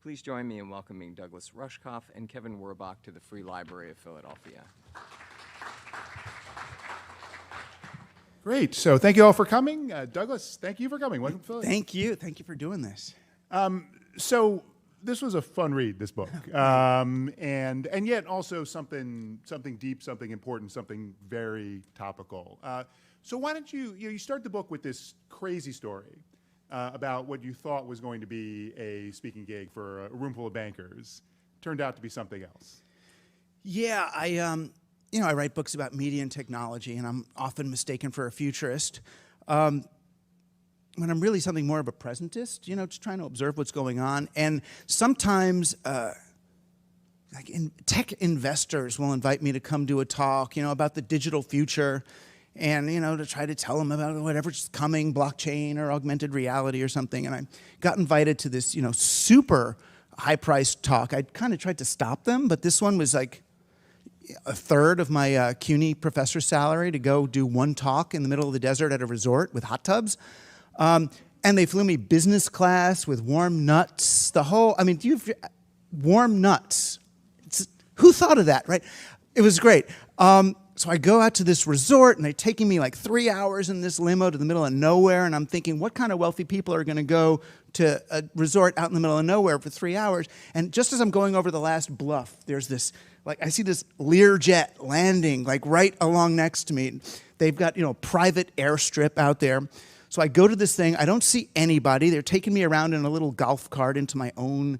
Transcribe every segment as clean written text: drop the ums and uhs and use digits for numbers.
Please join me in welcoming Douglas Rushkoff and Kevin Werbach to the Free Library of Philadelphia. Great. So thank you all for coming. Douglas, thank you for coming. Welcome to Philly. Thank you. Thank you for doing this. So this was a fun read, this book, and yet also something deep, something important, something very topical. So why don't you start the book with this crazy story about what you thought was going to be a speaking gig for a room full of bankers. Turned out to be something else. Yeah, I write books about media and technology, and I'm often mistaken for a futurist. When I'm really something more of a presentist, just trying to observe what's going on. And sometimes, tech investors will invite me to come do a talk, about the digital future, and to try to tell them about whatever's coming, blockchain or augmented reality or something. And I got invited to this, super high-priced talk. I kind of tried to stop them, but this one was like a third of my CUNY professor's salary to go do one talk in the middle of the desert at a resort with hot tubs. And they flew me business class with warm nuts. Warm nuts. Who thought of that, right? It was great. So I go out to this resort, and they're taking me like 3 hours in this limo to the middle of nowhere, and I'm thinking, what kind of wealthy people are going to go to a resort out in the middle of nowhere for 3 hours? And just as I'm going over the last bluff, there's this, I see this Learjet landing, right along next to me. They've got, private airstrip out there. So I go to this thing. I don't see anybody. They're taking me around in a little golf cart into my own,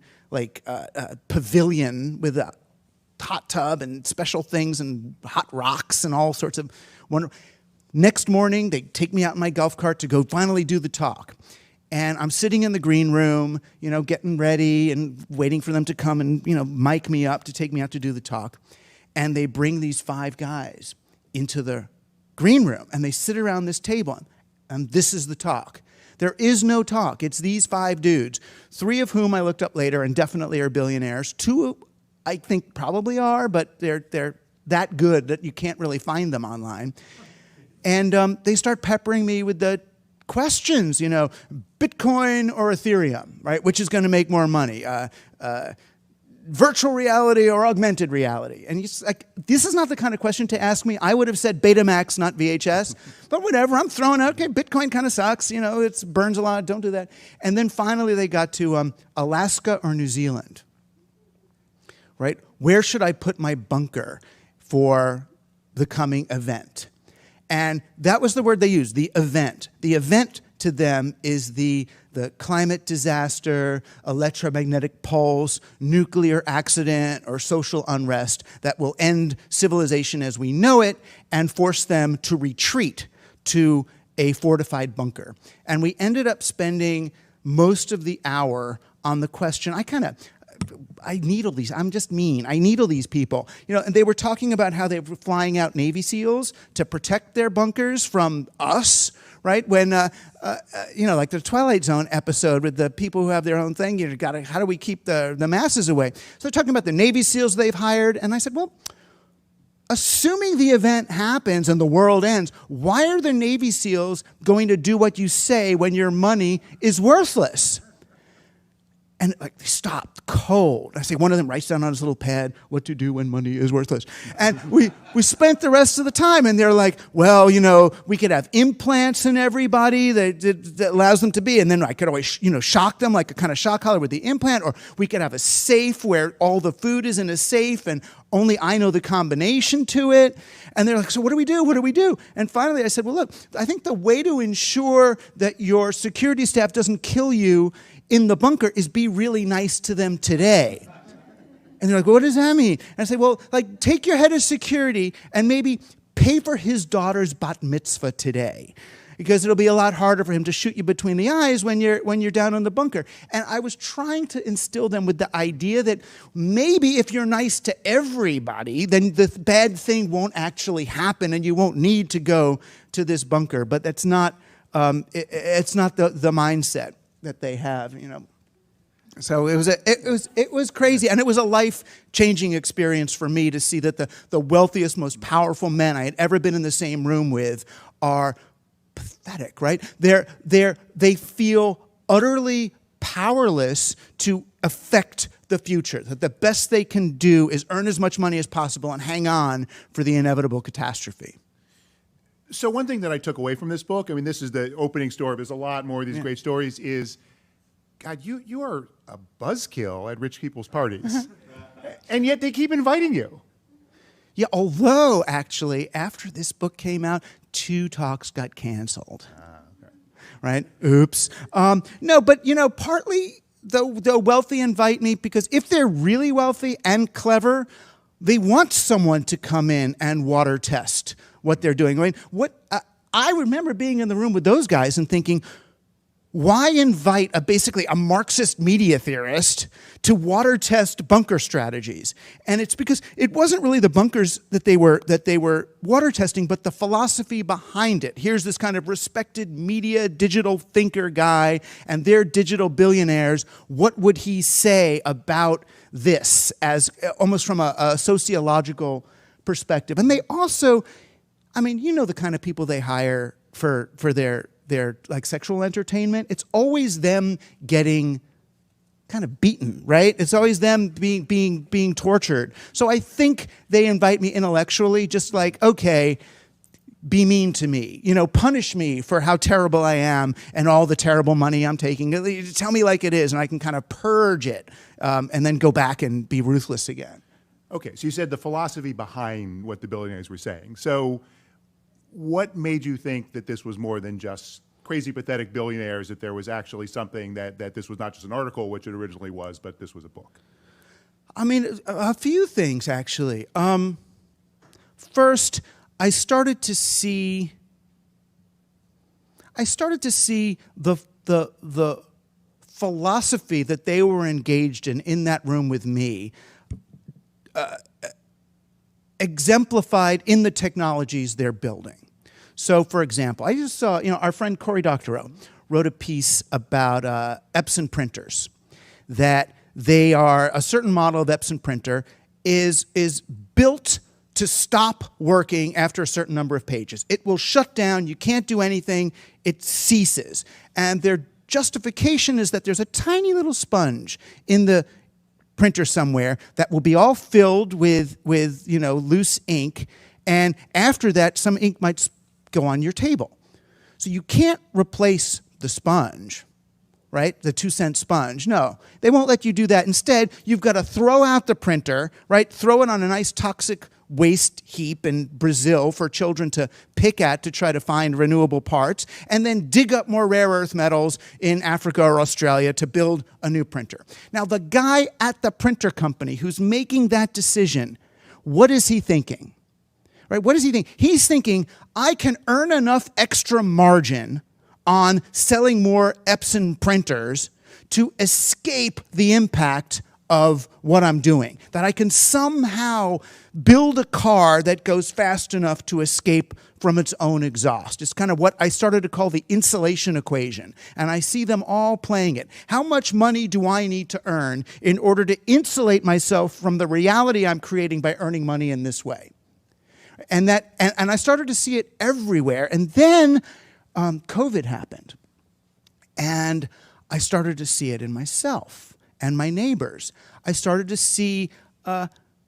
pavilion with a hot tub and special things and hot rocks and all sorts of wonderful. Next morning, they take me out in my golf cart to go finally do the talk. And I'm sitting in the green room, getting ready and waiting for them to come and, mic me up to take me out to do the talk. And they bring these 5 guys into the green room, and they sit around this table, and this is the talk. There is no talk. It's these 5 dudes, 3 of whom I looked up later and definitely are billionaires. 2 I think probably are, but they're that good that you can't really find them online. And they start peppering me with the questions, Bitcoin or Ethereum, right? Which is going to make more money? Virtual reality or augmented reality? And he's like, this is not the kind of question to ask me. I would have said Betamax, not VHS. But whatever, I'm throwing out, okay, Bitcoin kind of sucks. It burns a lot. Don't do that. And then finally they got to Alaska or New Zealand. Right? Where should I put my bunker for the coming event? And that was the word they used, the event. The event to them is the climate disaster, electromagnetic pulse, nuclear accident, or social unrest that will end civilization as we know it and force them to retreat to a fortified bunker. And we ended up spending most of the hour on the question. I needle these. I'm just mean. I needle these people. And they were talking about how they were flying out Navy SEALs to protect their bunkers from us, right? When, like the Twilight Zone episode with the people who have their own thing, how do we keep the masses away? So they're talking about the Navy SEALs they've hired. And I said, well, assuming the event happens and the world ends, why are the Navy SEALs going to do what you say when your money is worthless? And they stopped cold. I say, one of them writes down on his little pad what to do when money is worthless. And we spent the rest of the time, and they're like, well, we could have implants in everybody that allows them to be, and then I could always, shock them like a kind of shock collar with the implant, or we could have a safe where all the food is in a safe, and only I know the combination to it. And they're like, so what do we do? What do we do? And finally I said, well, look, I think the way to ensure that your security staff doesn't kill you in the bunker is be really nice to them today. And they're like, well, what does that mean? And I say, well, take your head of security and maybe pay for his daughter's bat mitzvah today, because it'll be a lot harder for him to shoot you between the eyes when you're down in the bunker. And I was trying to instill them with the idea that maybe if you're nice to everybody, then the bad thing won't actually happen and you won't need to go to this bunker. But that's not, it's not the mindset that they have, So it was crazy, and it was a life-changing experience for me to see that the wealthiest, most powerful men I had ever been in the same room with are pathetic, right? They feel utterly powerless to affect the future, that the best they can do is earn as much money as possible and hang on for the inevitable catastrophe. So one thing that I took away from this book, I mean, this is the opening story, there's a lot more of these great stories, is, God, you are a buzzkill at rich people's parties. And yet they keep inviting you. Yeah, although, actually, after this book came out, 2 talks got canceled. Okay. Right? Oops. No, but, partly the wealthy invite me because if they're really wealthy and clever, they want someone to come in and water test what they're doing. I mean, I remember being in the room with those guys and thinking, why invite basically a Marxist media theorist to water test bunker strategies? And it's because it wasn't really the bunkers that they were water testing, but the philosophy behind it. Here's this kind of respected media digital thinker guy, and they're digital billionaires. What would he say about this, as almost from a sociological perspective? And they also, I mean, the kind of people they hire for their like sexual entertainment. It's always them getting kind of beaten, right? It's always them being tortured. So I think they invite me intellectually, just like, okay, be mean to me, punish me for how terrible I am and all the terrible money I'm taking. Tell me like it is, and I can kind of purge it and then go back and be ruthless again. Okay, so you said the philosophy behind what the billionaires were saying. So what made you think that this was more than just crazy, pathetic billionaires, that there was actually something that this was not just an article, which it originally was, but this was a book? I mean, a few things, actually. First, I started to see the philosophy that they were engaged in that room with me exemplified in the technologies they're building. So, for example, I just saw, our friend Cory Doctorow wrote a piece about Epson printers, that they are, a certain model of Epson printer is built to stop working after a certain number of pages. It will shut down, you can't do anything, it ceases. And their justification is that there's a tiny little sponge in the printer somewhere that will be all filled with loose ink, and after that some ink might go on your table. So you can't replace the sponge, right? The 2-cent sponge. No, they won't let you do that. Instead, you've got to throw out the printer, right? Throw it on a nice toxic waste heap in Brazil for children to pick at to try to find renewable parts, and then dig up more rare earth metals in Africa or Australia to build a new printer. Now, the guy at the printer company who's making that decision, what is he thinking? Right? What does he think? He's thinking, I can earn enough extra margin on selling more Epson printers to escape the impact of what I'm doing. That I can somehow build a car that goes fast enough to escape from its own exhaust. It's kind of what I started to call the insulation equation. And I see them all playing it. How much money do I need to earn in order to insulate myself from the reality I'm creating by earning money in this way? And I started to see it everywhere. And then COVID happened. And I started to see it in myself and my neighbors. I started to see,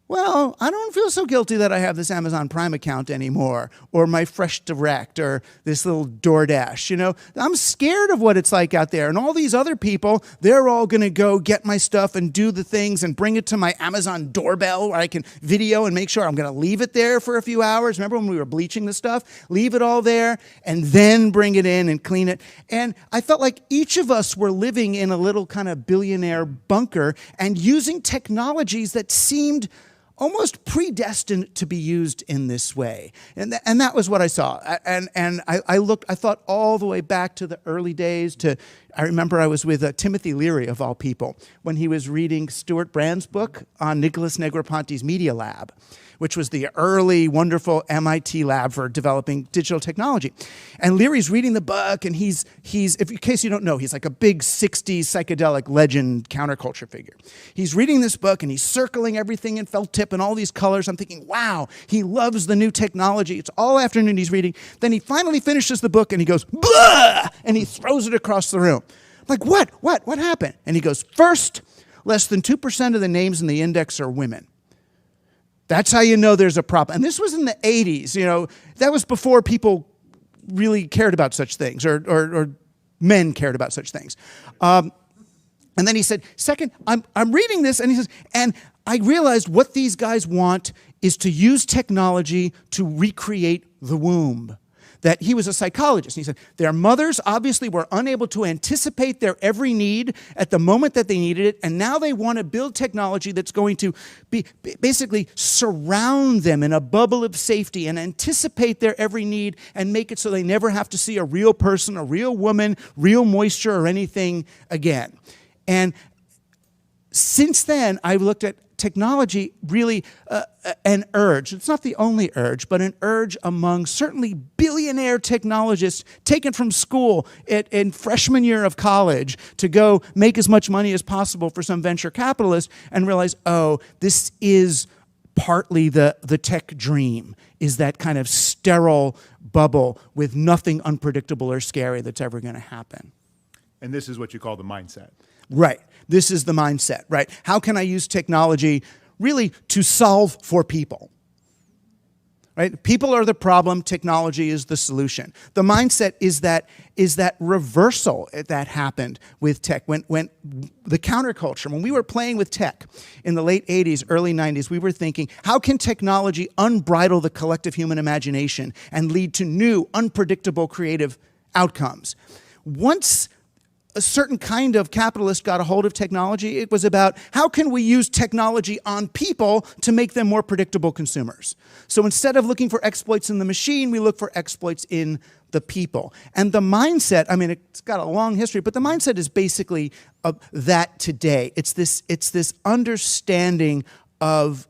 well, I don't feel so guilty that I have this Amazon Prime account anymore, or my Fresh Direct, or this little DoorDash. I'm scared of what it's like out there. And all these other people, they're all going to go get my stuff and do the things and bring it to my Amazon doorbell where I can video and make sure I'm going to leave it there for a few hours. Remember when we were bleaching the stuff? Leave it all there and then bring it in and clean it. And I felt like each of us were living in a little kind of billionaire bunker and using technologies that seemed almost predestined to be used in this way. And that was what I saw. And I thought all the way back to the early days I remember I was with Timothy Leary, of all people, when he was reading Stuart Brand's book on Nicholas Negroponte's Media Lab, which was the early, wonderful MIT lab for developing digital technology. And Leary's reading the book, and he's in case you don't know, he's like a big 60s psychedelic legend counterculture figure. He's reading this book, and he's circling everything in felt tip and all these colors. I'm thinking, wow, he loves the new technology. It's all afternoon he's reading. Then he finally finishes the book, and he goes, blah! And he throws it across the room. like, what happened? And he goes, first, less than 2% of the names in the index are women. That's how you know there's a problem. And this was in the 80s, you know, that was before people really cared about such things, or men cared about such things. And then he said, second, I'm reading this, and he says, and I realized what these guys want is to use technology to recreate the womb. That he was a psychologist. And he said, their mothers obviously were unable to anticipate their every need at the moment that they needed it, and now they want to build technology that's going to basically surround them in a bubble of safety and anticipate their every need and make it so they never have to see a real person, a real woman, real moisture, or anything again. And since then, I've looked at technology really an urge. It's not the only urge, but an urge among certainly billionaire technologists taken from school in freshman year of college to go make as much money as possible for some venture capitalist and realize, oh, this is partly the tech dream, is that kind of sterile bubble with nothing unpredictable or scary that's ever going to happen. And this is what you call the mindset. Right. This is the mindset, right? How can I use technology really to solve for people? Right? People are the problem, technology is the solution. The mindset is that reversal that happened with tech. When the counterculture, when we were playing with tech in the late 80s, early 90s, we were thinking, how can technology unbridle the collective human imagination and lead to new, unpredictable, creative outcomes? Once a certain kind of capitalist got a hold of technology, it was about how can we use technology on people to make them more predictable consumers. So instead of looking for exploits in the machine, we look for exploits in the people. And the mindset, I mean, it's got a long history, but the mindset is basically that today. It's this understanding of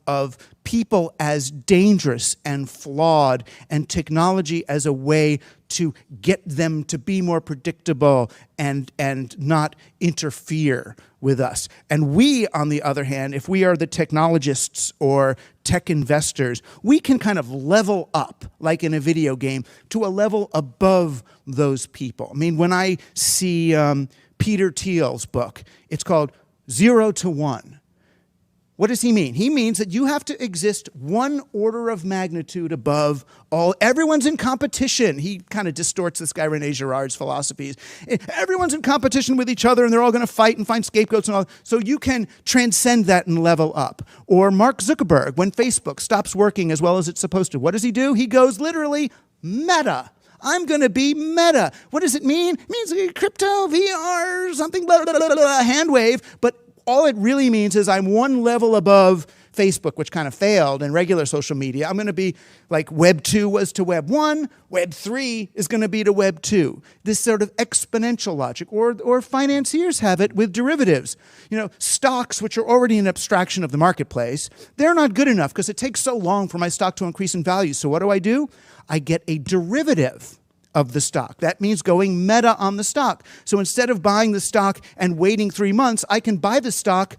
people as dangerous and flawed, and technology as a way to get them to be more predictable and not interfere with us. And we, on the other hand, if we are the technologists or tech investors, we can kind of level up, like in a video game, to a level above those people. I mean, when I see Peter Thiel's book, it's called 0 to 1. What does he mean? He means that you have to exist one order of magnitude above all. Everyone's in competition. He kind of distorts this guy René Girard's philosophies. Everyone's in competition with each other, and they're all going to fight and find scapegoats and all. So you can transcend that and level up. Or Mark Zuckerberg, when Facebook stops working as well as it's supposed to, what does he do? He goes literally meta. I'm going to be meta. What does it mean? It means crypto, VR, something, blah, blah, blah, blah, hand wave. But all it really means is I'm one level above Facebook, which kind of failed, and regular social media. I'm going to be like Web 2 was to Web 1, Web 3 is going to be to Web 2. This sort of exponential logic, or financiers have it with derivatives. You know, stocks, which are already an abstraction of the marketplace, they're not good enough because it takes so long for my stock to increase in value. So what do? I get a derivative of the stock. That means going meta on the stock. So instead of buying the stock and waiting 3 months, I can buy the stock,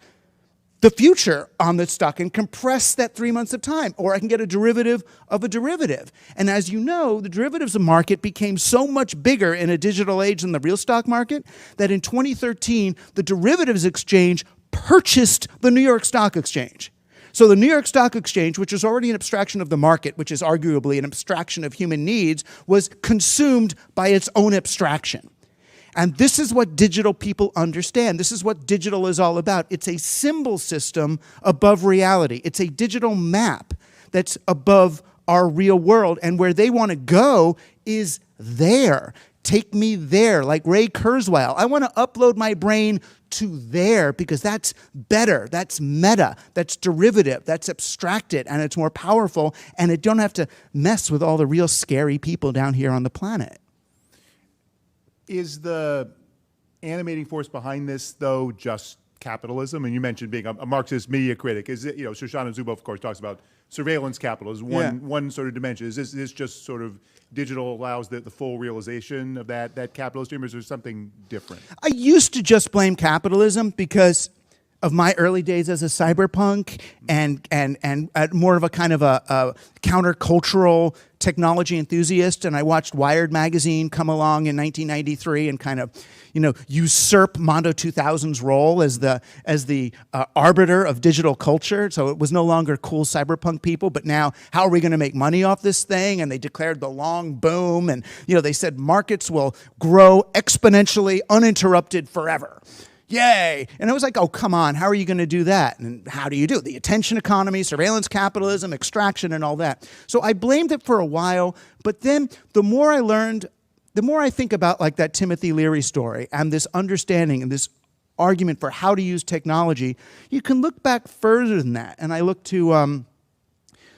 the future on the stock, and compress that 3 months of time. Or I can get a derivative of a derivative. And as you know, the derivatives market became so much bigger in a digital age than the real stock market that in 2013, the derivatives exchange purchased the New York Stock Exchange. So the New York Stock Exchange, which is already an abstraction of the market, which is arguably an abstraction of human needs, was consumed by its own abstraction. And this is what digital people understand. This is what digital is all about. It's a symbol system above reality. It's a digital map that's above our real world. And where they want to go is there. Take me there, like Ray Kurzweil. I want to upload my brain to there because that's better, that's meta, that's derivative, that's abstracted, and it's more powerful, and it don't have to mess with all the real scary people down here on the planet. Is the animating force behind this, though, just capitalism? And you mentioned being a Marxist media critic. Is it, you know, Shoshana Zuboff, of course, talks about surveillance capital as one sort of dimension. Is this just sort of digital allows the full realization of that capitalist dream, or is there something different? I used to just blame capitalism because of my early days as a cyberpunk and more of a kind of a countercultural technology enthusiast, and I watched Wired magazine come along in 1993 and kind of, usurp Mondo 2000's role as the arbiter of digital culture. So it was no longer cool cyberpunk people, but now how are we going to make money off this thing? And they declared the long boom, and they said markets will grow exponentially, uninterrupted forever. Yay! And I was like, oh, come on, how are you going to do that? And how do you do it? The attention economy, surveillance capitalism, extraction, and all that. So I blamed it for a while, but then the more I learned, the more I think about like that Timothy Leary story and this understanding and this argument for how to use technology, you can look back further than that. And I look to,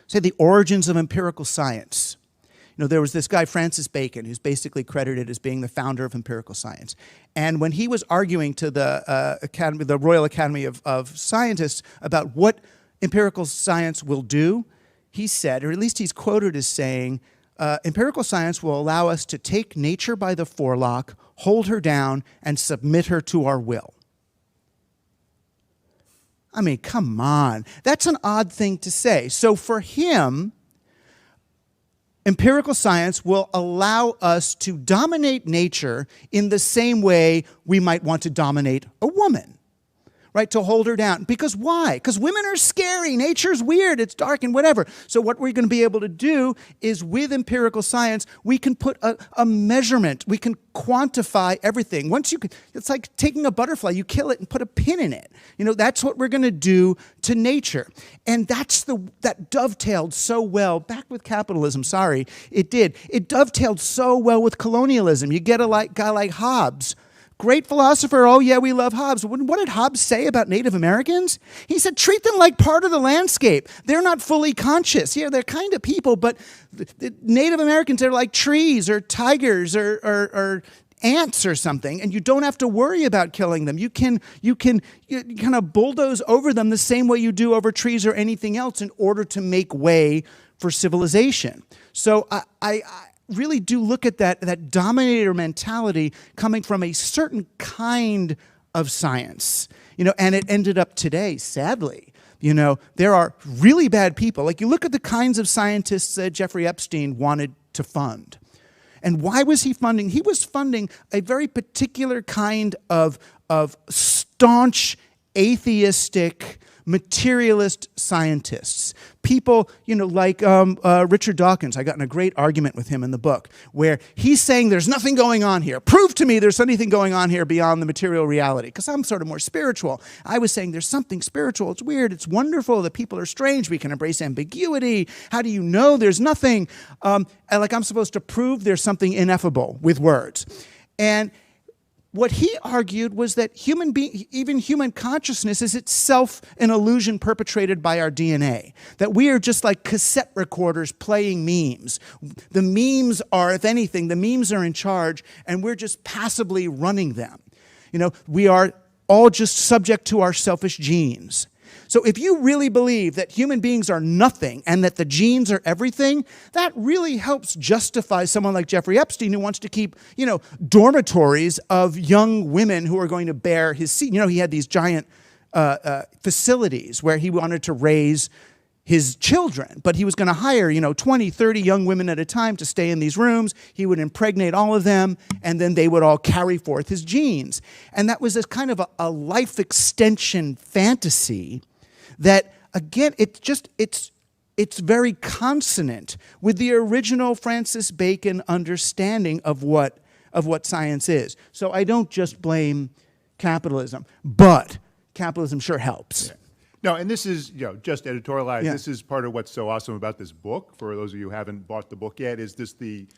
say, the origins of empirical science. There was this guy, Francis Bacon, who's basically credited as being the founder of empirical science. And when he was arguing to the Royal Academy of Scientists about what empirical science will do, he said, or at least he's quoted as saying, empirical science will allow us to take nature by the forelock, hold her down, and submit her to our will. I mean, come on. That's an odd thing to say. So for him, empirical science will allow us to dominate nature in the same way we might want to dominate a woman, right? To hold her down. Because why? Because women are scary. Nature's weird. It's dark and whatever. So what we're going to be able to do is with empirical science, we can put a measurement. We can quantify everything. It's like taking a butterfly. You kill it and put a pin in it. That's what we're going to do to nature. And that dovetailed so well, back with capitalism, sorry, it did. It dovetailed so well with colonialism. You get a guy like Hobbes. Great philosopher, oh yeah, we love Hobbes. What did Hobbes say about Native Americans? He said, treat them like part of the landscape. They're not fully conscious. Yeah, they're kind of people, but the Native Americans are like trees or tigers or ants or something, and you don't have to worry about killing them. You can kind of bulldoze over them the same way you do over trees or anything else in order to make way for civilization. So I really do look at that dominator mentality coming from a certain kind of science, and it ended up today, sadly. There are really bad people. Like, you look at the kinds of scientists that Jeffrey Epstein wanted to fund. And why was he funding? He was funding a very particular kind of staunch, atheistic, materialist scientists. People, like Richard Dawkins. I got in a great argument with him in the book, where he's saying there's nothing going on here. Prove to me there's anything going on here beyond the material reality, because I'm sort of more spiritual. I was saying there's something spiritual. It's weird. It's wonderful that people are strange. We can embrace ambiguity. How do you know there's nothing? And I'm supposed to prove there's something ineffable with words. And what he argued was that even human consciousness is itself an illusion perpetrated by our DNA. That we are just like cassette recorders playing memes. The memes are, if anything, the memes are in charge, and we're just passively running them. We are all just subject to our selfish genes. So if you really believe that human beings are nothing and that the genes are everything, that really helps justify someone like Jeffrey Epstein, who wants to keep, dormitories of young women who are going to bear his seed. He had these giant facilities where he wanted to raise his children, but he was going to hire, 20, 30 young women at a time to stay in these rooms. He would impregnate all of them, and then they would all carry forth his genes. And that was this kind of a life extension fantasy that, again, it's very consonant with the original Francis Bacon understanding of what science is. So I don't just blame capitalism, but capitalism sure helps. Yeah. No, and this is, just editorialized. Yeah. This is part of what's so awesome about this book. For those of you who haven't bought the book yet, is this the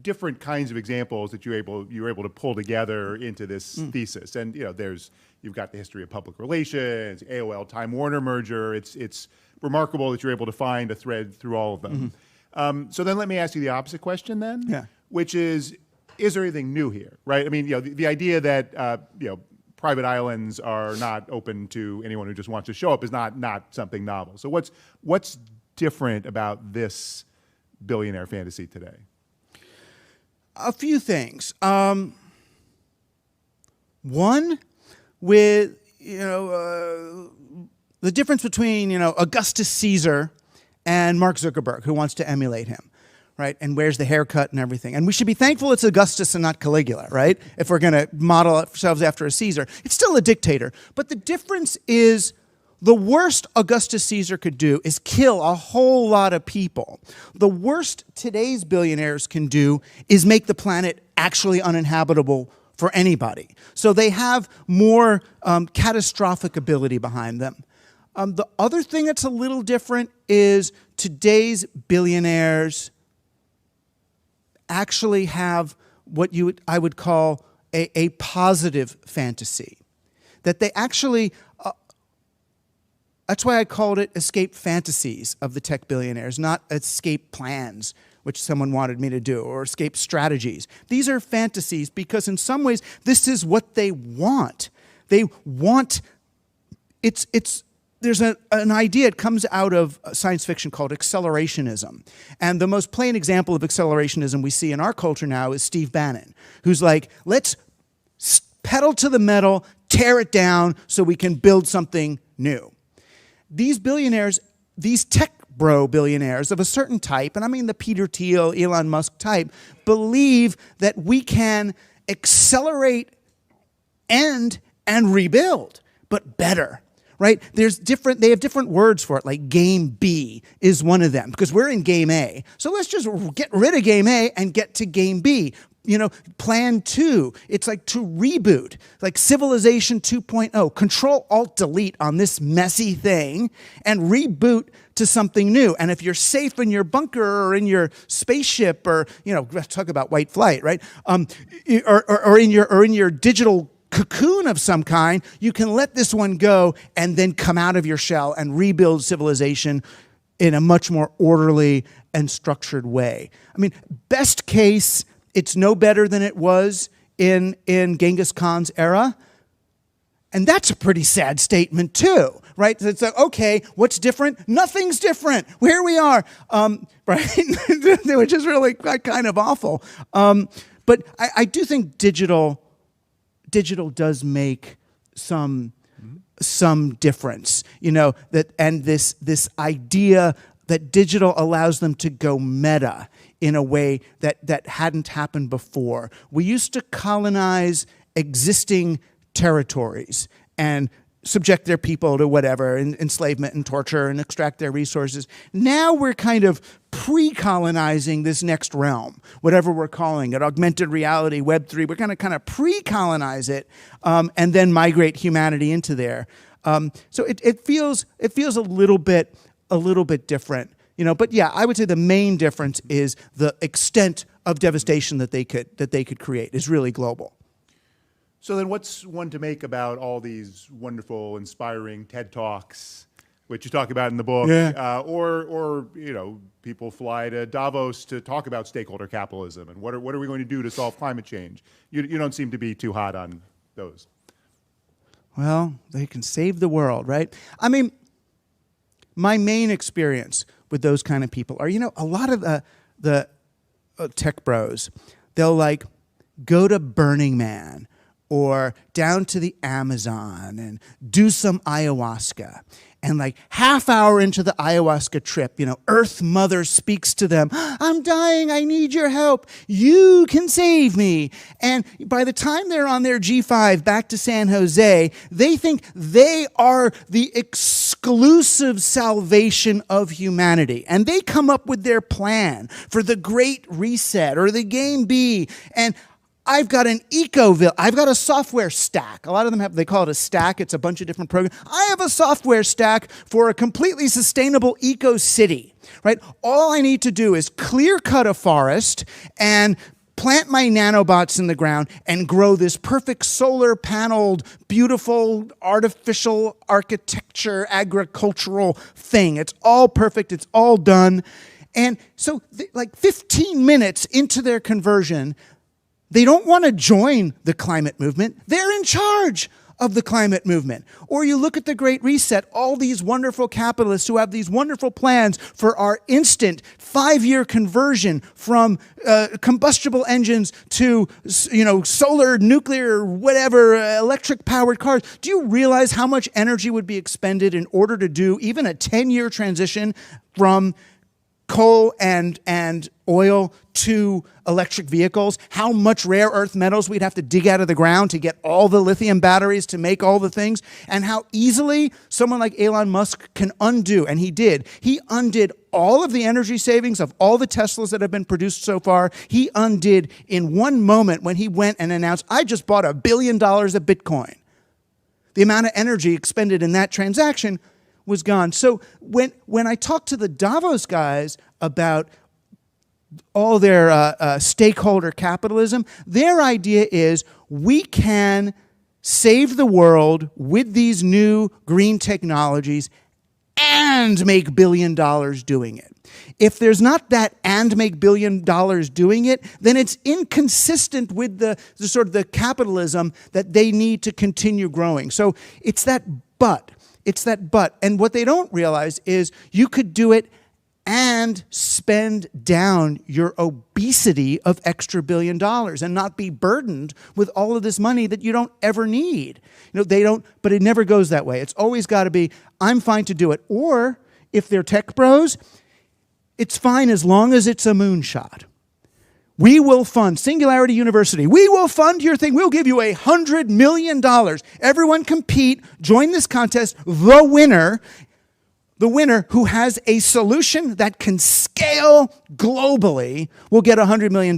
different kinds of examples that you're able to pull together into this thesis. And you've got the history of public relations, AOL Time Warner merger. It's remarkable that you're able to find a thread through all of them. So then let me ask you the opposite question then, which is there anything new here, right? I mean, the idea that private islands are not open to anyone who just wants to show up is not something novel. So what's different about this billionaire fantasy today? A few things. One, with the difference between Augustus Caesar and Mark Zuckerberg, who wants to emulate him. right? And wears the haircut and everything. And we should be thankful it's Augustus and not Caligula, right? If we're going to model ourselves after a Caesar. It's still a dictator. But the difference is the worst Augustus Caesar could do is kill a whole lot of people. The worst today's billionaires can do is make the planet actually uninhabitable for anybody. So they have more catastrophic ability behind them. The other thing that's a little different is today's billionaires actually have what I would call a positive fantasy. That they actually, that's why I called it escape fantasies of the tech billionaires, not escape plans, which someone wanted me to do, or escape strategies. These are fantasies because in some ways, this is what they want. They want, there's an idea, it comes out of science fiction called accelerationism. And the most plain example of accelerationism we see in our culture now is Steve Bannon, who's like, let's pedal to the metal, tear it down so we can build something new. These billionaires, these tech bro billionaires of a certain type, and I mean the Peter Thiel, Elon Musk type, believe that we can accelerate, end, and rebuild, but better. Right? They have different words for it, like game B is one of them, because we're in game A. So let's just get rid of game A and get to game B. You know, plan 2, it's like to reboot, like Civilization 2.0, Control Alt Delete on this messy thing and reboot to something new. And if you're safe in your bunker or in your spaceship or, you know, talk about white flight, right? Or in your digital cocoon of some kind, you can let this one go and then come out of your shell and rebuild civilization in a much more orderly and structured way. I mean, best case, it's no better than it was in Genghis Khan's era. And that's a pretty sad statement too, right? It's like, okay, what's different? Nothing's different. Here we are, right? Which is really kind of awful. But I do think digital does make some difference, you know, that, and this idea that digital allows them to go meta in a way that hadn't happened before. We used to colonize existing territories and subject their people to whatever, enslavement and torture, and extract their resources. Now we're kind of pre-colonizing this next realm, whatever we're calling it, augmented reality, Web3. We're going to kind of pre-colonize it and then migrate humanity into there. So it feels a little bit different, you know. But yeah, I would say the main difference is the extent of devastation that they could create is really global. So then what's one to make about all these wonderful, inspiring TED Talks, which you talk about in the book, Yeah. or you know, people fly to Davos to talk about stakeholder capitalism and what are we going to do to solve climate change? You don't seem to be too hot on those. Well, they can save the world, right? I mean, my main experience with those kind of people are, you know, a lot of the tech bros, they'll like go to Burning Man or down to the Amazon and do some ayahuasca. And like half hour into the ayahuasca trip, you know, Earth Mother speaks to them. I'm dying, I need your help. You can save me. And by the time they're on their G5 back to San Jose, they think they are the exclusive salvation of humanity. And they come up with their plan for the Great Reset or the Game B. And I've got I've got a software stack. A lot of them they call it a stack. It's a bunch of different programs. I have a software stack for a completely sustainable eco-city, right? All I need to do is clear cut a forest and plant my nanobots in the ground and grow this perfect solar paneled, beautiful, artificial architecture, agricultural thing. It's all perfect. It's all done. And so like 15 minutes into their conversion, they don't want to join the climate movement. They're in charge of the climate movement. Or you look at the Great Reset, all these wonderful capitalists who have these wonderful plans for our instant 5-year conversion from combustible engines to, you know, solar, nuclear, whatever, electric-powered cars. Do you realize how much energy would be expended in order to do even a 10-year transition from coal and oil to electric vehicles, how much rare earth metals we'd have to dig out of the ground to get all the lithium batteries to make all the things, and how easily someone like Elon Musk can undo, and he did. He undid all of the energy savings of all the Teslas that have been produced so far. He undid in one moment when he went and announced, I just bought $1 billion of Bitcoin. The amount of energy expended in that transaction was gone. So when I talk to the Davos guys about all their stakeholder capitalism, their idea is we can save the world with these new green technologies and make $1 billion doing it. If there's not that and make $1 billion doing it, then it's inconsistent with the sort of the capitalism that they need to continue growing. So it's that but. It's that but. And what they don't realize is you could do it and spend down your obesity of extra $1 billion and not be burdened with all of this money that you don't ever need. You know, they don't, but it never goes that way. It's always got to be, I'm fine to do it. Or if they're tech bros, it's fine as long as it's a moonshot. We will fund, Singularity University, we will fund your thing. We'll give you $100 million. Everyone compete, join this contest. The winner who has a solution that can scale globally will get $100 million.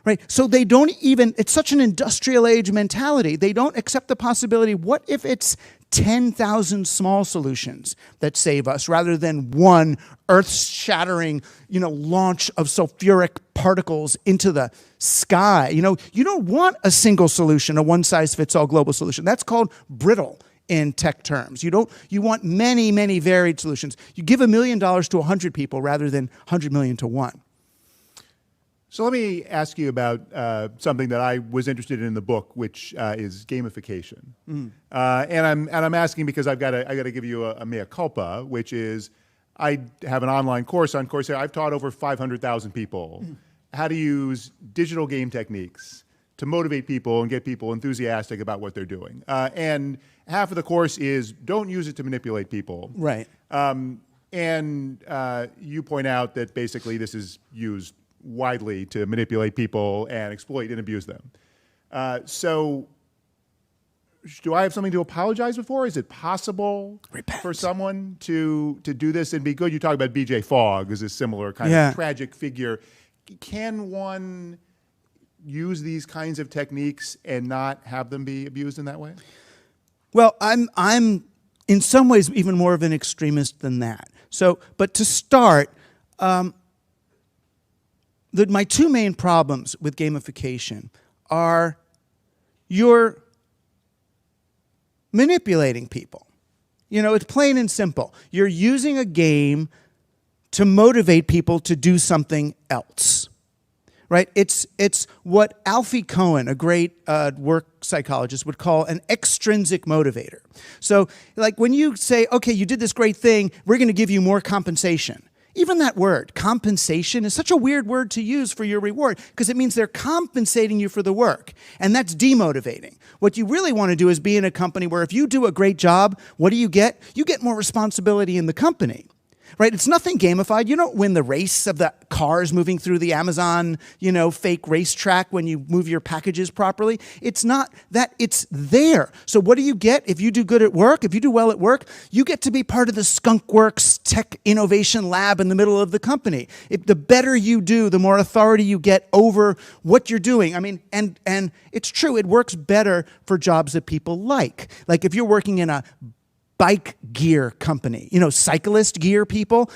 Right? So they don't even, it's such an industrial age mentality. They don't accept the possibility, what if it's 10,000 small solutions that save us rather than one earth-shattering, launch of sulfuric particles into the sky. You don't want a single solution, a one-size-fits-all global solution. That's called brittle in tech terms. You want many, many varied solutions. You give $1 million to 100 people rather than 100 million to one. So let me ask you about something that I was interested in the book, which is gamification. And I'm asking because I got to give you a mea culpa, which is I have an online course on Coursera. I've taught over 500,000 people how to use digital game techniques to motivate people and get people enthusiastic about what they're doing. And half of the course is don't use it to manipulate people. Right. And you point out that basically this is used widely to manipulate people and exploit and abuse them. So do I have something to apologize for? Is it possible for someone to do this and be good? You talk about BJ Fogg as a similar kind of tragic figure. Can one use these kinds of techniques and not have them be abused in that way? Well, I'm in some ways even more of an extremist than that. So, but to start, my two main problems with gamification are you're manipulating people. It's plain and simple. You're using a game to motivate people to do something else, right? It's what Alfie Cohen, a great work psychologist, would call an extrinsic motivator. So like when you say, okay, you did this great thing, we're going to give you more compensation. Even that word, compensation, is such a weird word to use for your reward because it means they're compensating you for the work, and that's demotivating. What you really want to do is be in a company where if you do a great job, what do you get? You get more responsibility in the company. Right? It's nothing gamified. You don't win the race of the cars moving through the Amazon, fake racetrack when you move your packages properly. It's not that, it's there. So what do you get if you do good at work? If you do well at work, you get to be part of the skunkworks tech innovation lab in the middle of the company. The better you do, the more authority you get over what you're doing. I mean, and it's true, it works better for jobs that people like. Like if you're working in a bike gear company, cyclist gear people,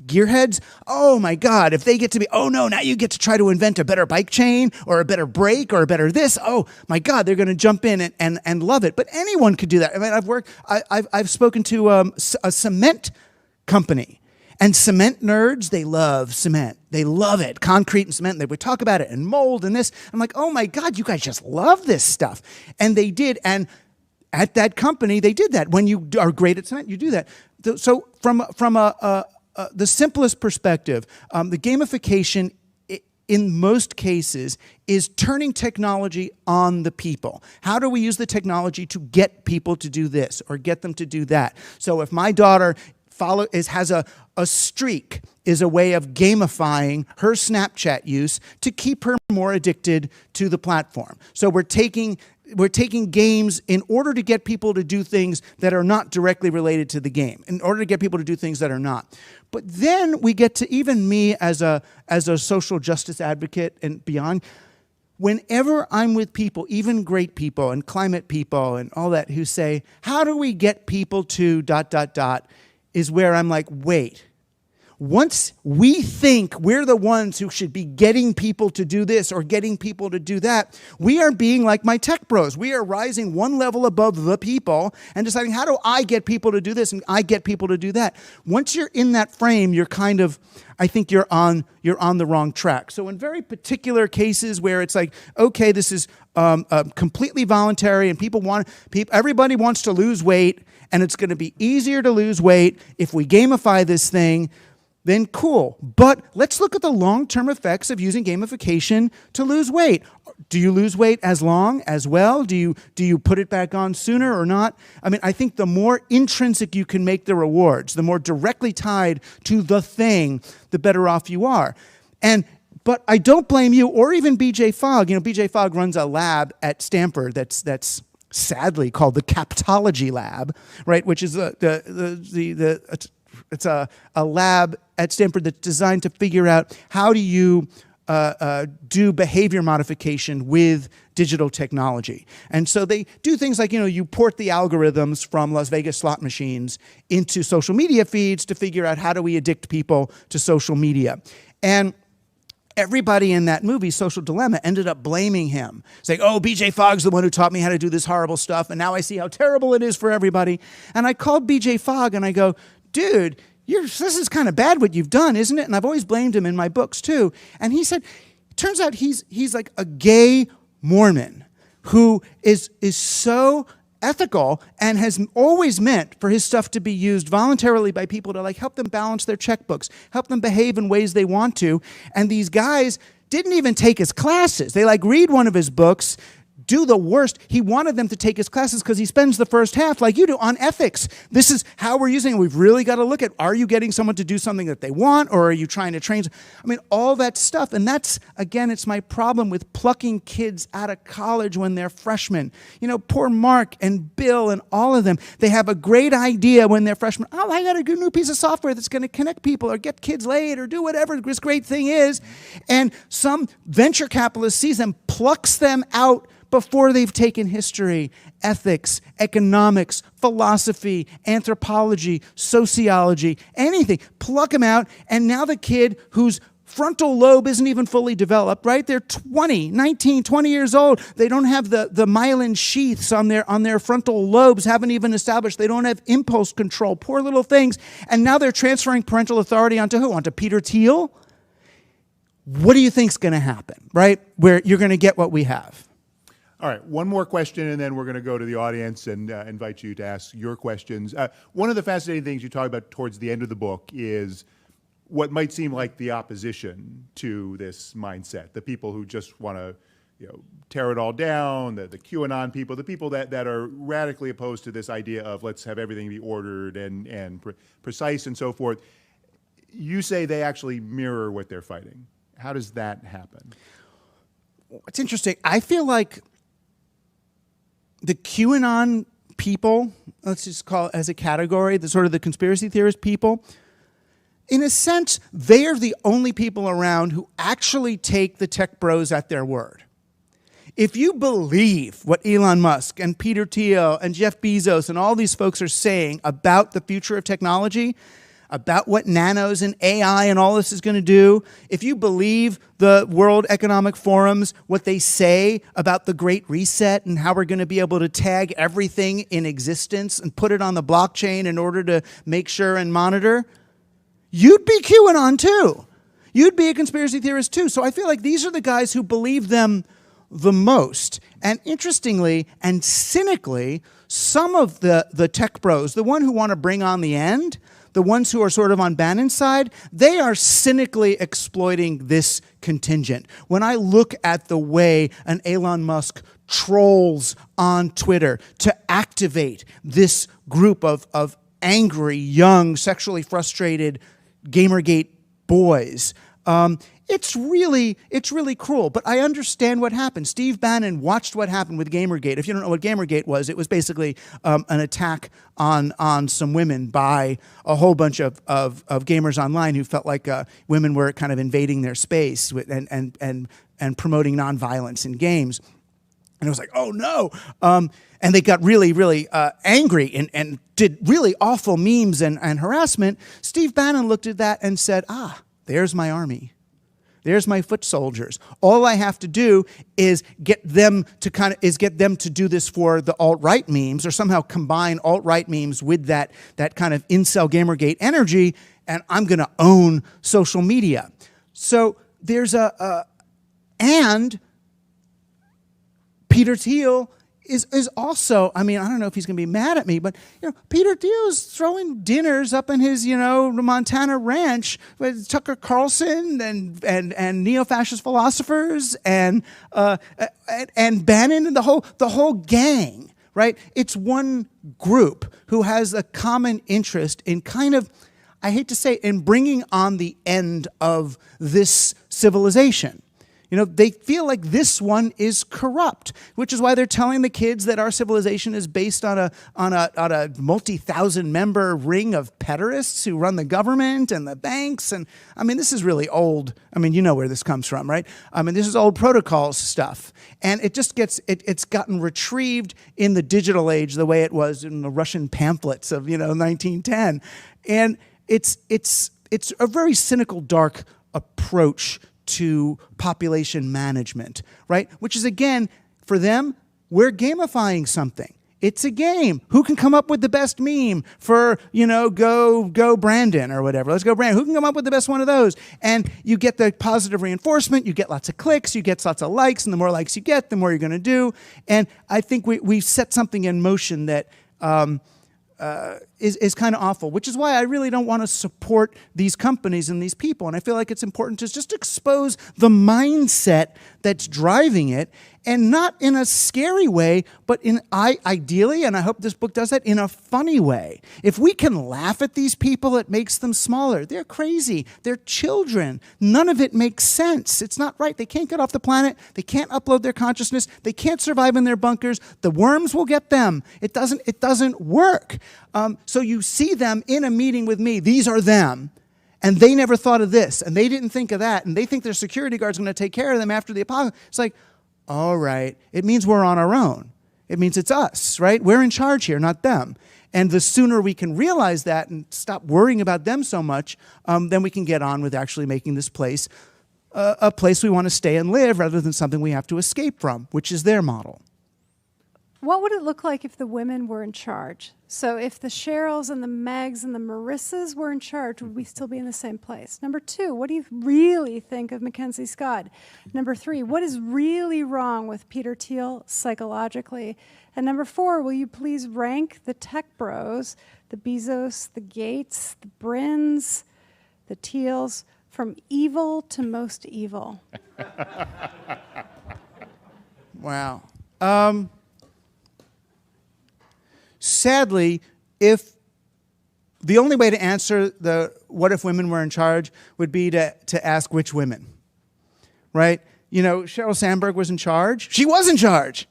gearheads, oh my God, if they get to be, oh no, now you get to try to invent a better bike chain or a better brake or a better this, oh my God, they're going to jump in and love it. But anyone could do that. I mean, I've spoken to a cement company, and cement nerds, they love cement. They love it, concrete and cement. They would talk about it and mold and this. I'm like, oh my God, you guys just love this stuff. And they did, and at that company, they did that. When you are great at cement, you do that. So from the simplest perspective, the gamification in most cases is turning technology on the people. How do we use the technology to get people to do this or get them to do that? So if my daughter has a streak, is a way of gamifying her Snapchat use to keep her more addicted to the platform. So we're taking games in order to get people to do things that are not directly related to the game, in order to get people to do things that are not. But then we get to even me as a social justice advocate and beyond. Whenever I'm with people, even great people and climate people and all that, who say, how do we get people to ... is where I'm like, wait. Once we think we're the ones who should be getting people to do this or getting people to do that, we are being like my tech bros. We are rising one level above the people and deciding, how do I get people to do this and I get people to do that? Once you're in that frame, you're kind of, I think you're on the wrong track. So in very particular cases where it's like, okay, this is completely voluntary and everybody wants to lose weight and it's going to be easier to lose weight if we gamify this thing, then cool. But let's look at the long-term effects of using gamification to lose weight. Do you lose weight as long, as well? Do you put it back on sooner or not? I mean, I think the more intrinsic you can make the rewards, the more directly tied to the thing, the better off you are. But I don't blame you or even BJ Fogg. You know, BJ Fogg runs a lab at Stanford that's sadly called the Captology Lab, right? Which is it's a lab at Stanford that's designed to figure out how do you do behavior modification with digital technology. And so they do things like, you port the algorithms from Las Vegas slot machines into social media feeds to figure out how do we addict people to social media. And everybody in that movie, Social Dilemma, ended up blaming him, saying, oh, BJ Fogg's the one who taught me how to do this horrible stuff, and now I see how terrible it is for everybody. And I called BJ Fogg and I go, dude, this is kind of bad what you've done, isn't it? And I've always blamed him in my books too. And he said, turns out he's like a gay Mormon who is so ethical and has always meant for his stuff to be used voluntarily by people to like help them balance their checkbooks, help them behave in ways they want to. And these guys didn't even take his classes. They like read one of his books, do the worst. He wanted them to take his classes because he spends the first half, like you do, on ethics. This is how we're using it. We've really got to look at, are you getting someone to do something that they want, or are you trying to train? I mean, all that stuff. And that's, again, it's my problem with plucking kids out of college when they're freshmen. Poor Mark and Bill and all of them, they have a great idea when they're freshmen. Oh, I got a good new piece of software that's going to connect people or get kids laid or do whatever this great thing is. And some venture capitalist sees them, plucks them out before they've taken history, ethics, economics, philosophy, anthropology, sociology, anything. Pluck them out, and now the kid whose frontal lobe isn't even fully developed, right? They're 19, 20 years old. They don't have the myelin sheaths on their frontal lobes, haven't even established. They don't have impulse control. Poor little things. And now they're transferring parental authority onto who? Onto Peter Thiel? What do you think's going to happen, right? Where you're going to get what we have. All right, one more question, and then we're going to go to the audience and invite you to ask your questions. One of the fascinating things you talk about towards the end of the book is what might seem like the opposition to this mindset, the people who just want to tear it all down, the QAnon people, the people that are radically opposed to this idea of let's have everything be ordered and precise and so forth. You say they actually mirror what they're fighting. How does that happen? It's interesting. I feel like the QAnon people, let's just call it as a category, the sort of the conspiracy theorist people, in a sense, they are the only people around who actually take the tech bros at their word. If you believe what Elon Musk and Peter Thiel and Jeff Bezos and all these folks are saying about the future of technology, about what nanos and AI and all this is going to do, if you believe the World Economic Forum's, what they say about the Great Reset and how we're going to be able to tag everything in existence and put it on the blockchain in order to make sure and monitor, you'd be QAnon too. You'd be a conspiracy theorist too. So I feel like these are the guys who believe them the most. And interestingly and cynically, some of the tech bros, the one who want to bring on the end, the ones who are sort of on Bannon's side, they are cynically exploiting this contingent. When I look at the way an Elon Musk trolls on Twitter to activate this group of angry, young, sexually frustrated Gamergate boys. It's really cruel, but I understand what happened. Steve Bannon watched what happened with Gamergate. If you don't know what Gamergate was, it was basically an attack on some women by a whole bunch of gamers online who felt like women were kind of invading their space and promoting nonviolence in games. And it was like, oh no. And they got really angry and did really awful memes and harassment. Steve Bannon looked at that and said, there's my army. There's my foot soldiers. All I have to do is get them to do this for the alt-right memes, or somehow combine alt-right memes with that kind of incel Gamergate energy, and I'm going to own social media. So there's and Peter Thiel is also, I mean, I don't know if he's going to be mad at me, but Peter Thiel is throwing dinners up in his Montana ranch with Tucker Carlson and neo-fascist philosophers and Bannon and the whole gang, right? It's one group who has a common interest in kind of, I hate to say, in bringing on the end of this civilization. They feel like this one is corrupt, which is why they're telling the kids that our civilization is based on a multi-thousand-member ring of pederasts who run the government and the banks. And I mean, this is really old. I mean, you know where this comes from, right? I mean, this is old protocols stuff, and it just it's gotten retrieved in the digital age the way it was in the Russian pamphlets of 1910, and it's a very cynical, dark approach to population management, right? Which is, again, for them, we're gamifying something. It's a game. Who can come up with the best meme for, go Brandon or whatever? Let's go Brandon. Who can come up with the best one of those? And you get the positive reinforcement. You get lots of clicks. You get lots of likes. And the more likes you get, the more you're going to do. And I think we've set something in motion that is kind of awful, which is why I really don't want to support these companies and these people. And I feel like it's important to just expose the mindset that's driving it, and not in a scary way, but ideally, and I hope this book does that, in a funny way. If we can laugh at these people, it makes them smaller. They're crazy. They're children. None of it makes sense. It's not right. They can't get off the planet. They can't upload their consciousness. They can't survive in their bunkers. The worms will get them. It doesn't work. So you see them in a meeting with me. These are them. And they never thought of this, and they didn't think of that, and they think their security guard's going to take care of them after the apocalypse. It's like, all right, it means we're on our own. It means it's us, right? We're in charge here, not them. And the sooner we can realize that and stop worrying about them so much, then we can get on with actually making this place a place we want to stay and live rather than something we have to escape from, which is their model. What would it look like if the women were in charge? So if the Cheryls and the Megs and the Marissas were in charge, would we still be in the same place? Number 2, what do you really think of Mackenzie Scott? Number 3, what is really wrong with Peter Thiel psychologically? And number 4, will you please rank the tech bros, the Bezos, the Gates, the Brins, the Thiels, from evil to most evil? Wow. Sadly, if the only way to answer the what if women were in charge would be to ask which women, right? Sheryl Sandberg was in charge. She was in charge,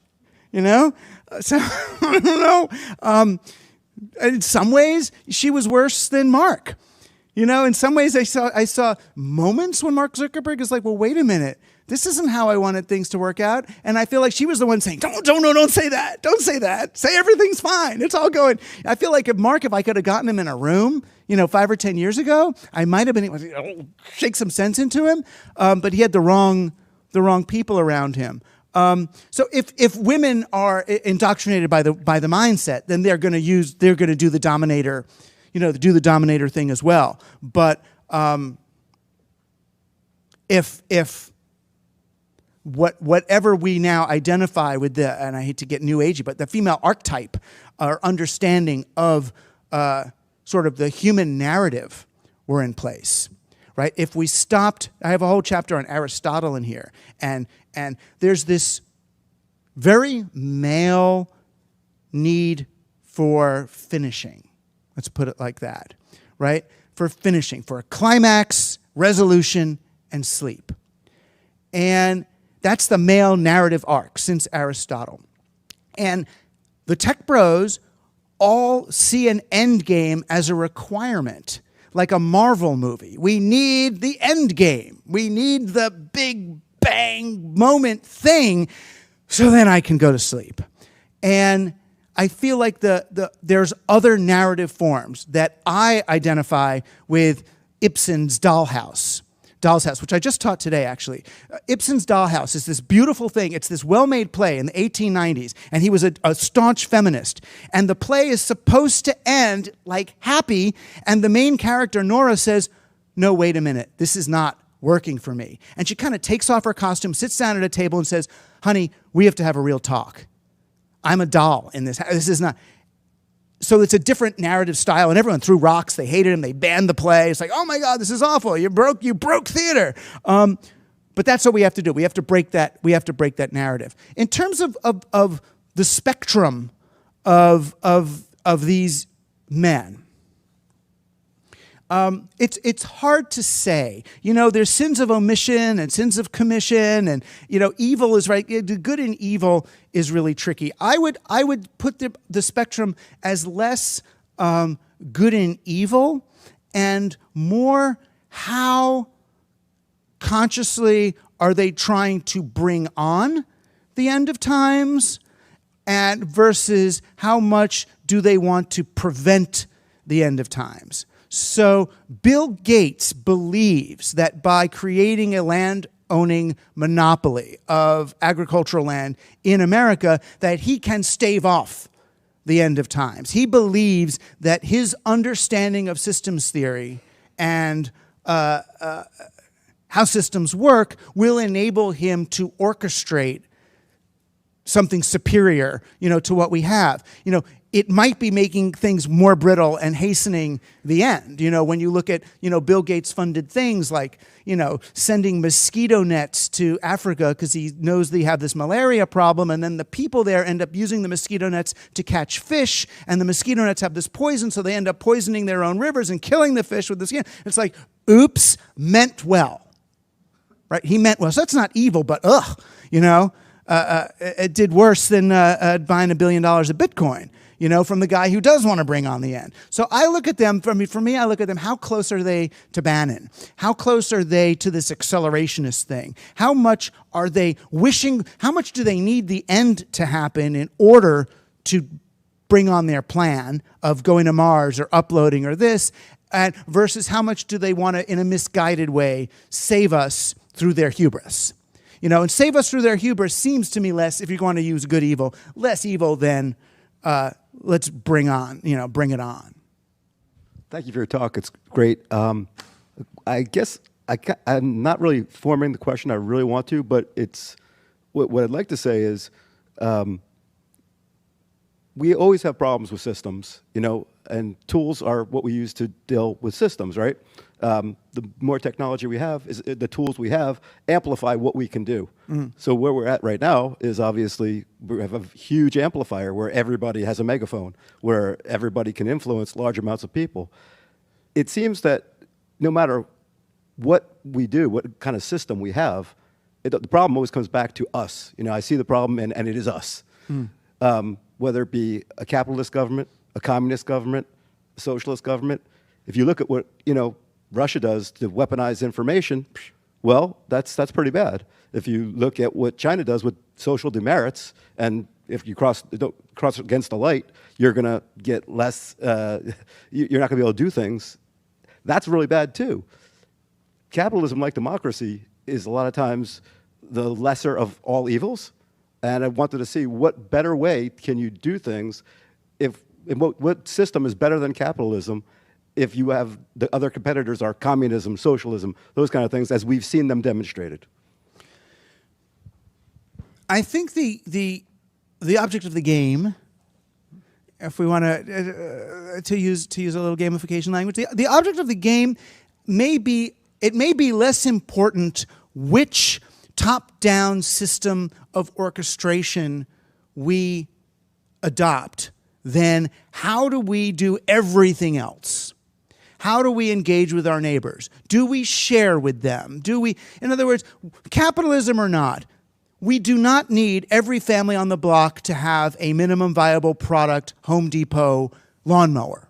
So, I don't know. In some ways, she was worse than Mark. In some ways, I saw moments when Mark Zuckerberg is like, well, wait a minute. This isn't how I wanted things to work out. And I feel like she was the one saying, don't say that. Don't say that. Say everything's fine. It's all going. I feel like if I could have gotten him in a room, 5 or 10 years ago, I might have been able to shake some sense into him. But he had the wrong people around him. So if women are indoctrinated by the mindset, then they're going to do the dominator, do the dominator thing as well. But if whatever we now identify with and I hate to get new agey, but the female archetype, our understanding of sort of the human narrative were in place, right? If we stopped, I have a whole chapter on Aristotle in here, and there's this very male need for finishing. Let's put it like that, right? For finishing, for a climax, resolution, and sleep. And that's the male narrative arc since Aristotle. And the tech bros all see an end game as a requirement, like a Marvel movie. We need the end game. We need the big bang moment thing so then I can go to sleep. And I feel like there's other narrative forms that I identify with Ibsen's Dollhouse, which I just taught today, actually. Ibsen's Dollhouse is this beautiful thing. It's this well-made play in the 1890s, and he was a staunch feminist. And the play is supposed to end, like, happy, and the main character, Nora, says, no, wait a minute, this is not working for me. And she kind of takes off her costume, sits down at a table, and says, honey, we have to have a real talk. I'm a doll in this. This is not... So it's a different narrative style, and everyone threw rocks. They hated him. They banned the play. It's like, oh my God, this is awful. You broke theater. But that's what we have to do. We have to break that. We have to break that narrative. In terms of the spectrum of these men, it's hard to say. You know, there's sins of omission and sins of commission, and you know, evil is right. Good and evil is really tricky. I would put the spectrum as less good and evil, and more how consciously are they trying to bring on the end of times, and versus how much do they want to prevent the end of times. So Bill Gates believes that by creating a land-owning monopoly of agricultural land in America, that he can stave off the end of times. He believes that his understanding of systems theory and how systems work will enable him to orchestrate something superior, you know, to what we have. You know, it might be making things more brittle and hastening the end. You know, when you look at, you know, Bill Gates funded things like, you know, sending mosquito nets to Africa because he knows they have this malaria problem, and then the people there end up using the mosquito nets to catch fish, and the mosquito nets have this poison, so they end up poisoning their own rivers and killing the fish with the skin. It's like, oops, meant well, right? He meant well. So that's not evil, but you know, it did worse than buying $1 billion of Bitcoin, you know, from the guy who does want to bring on the end. So I look at them, for me, I look at them, how close are they to Bannon? How close are they to this accelerationist thing? How much are they wishing, how much do they need the end to happen in order to bring on their plan of going to Mars or uploading or this, and versus how much do they want to, in a misguided way, save us through their hubris? You know, and save us through their hubris seems to me less, if you're going to use good evil, less evil than let's bring it on. Thank you for your talk. It's great. I guess I'm not really forming the question I really want to, but it's what I'd like to say is we always have problems with systems, you know, and tools are what we use to deal with systems, right? The more technology we have, the tools we have amplify what we can do. Mm-hmm. So where we're at right now is obviously we have a huge amplifier where everybody has a megaphone, where everybody can influence large amounts of people. It seems that no matter what we do, what kind of system we have, the problem always comes back to us. You know, I see the problem and it is us. Mm. Whether it be a capitalist government, a communist government, a socialist government. If you look at what, you know, Russia does to weaponize information, well, that's pretty bad. If you look at what China does with social demerits, and if you cross against the light, you're going to get less, you're not going to be able to do things. That's really bad too. Capitalism, like democracy, is a lot of times the lesser of all evils. And I wanted to see what better way can you do things, what system is better than capitalism if you have the other competitors are communism, socialism, those kind of things, as we've seen them demonstrated. I think the object of the game, if we want to use a little gamification language, the object of the game may be less important which top-down system of orchestration we adopt then how do we do everything else? How do we engage with our neighbors? Do we share with them? In other words, capitalism or not, we do not need every family on the block to have a minimum viable product Home Depot lawnmower.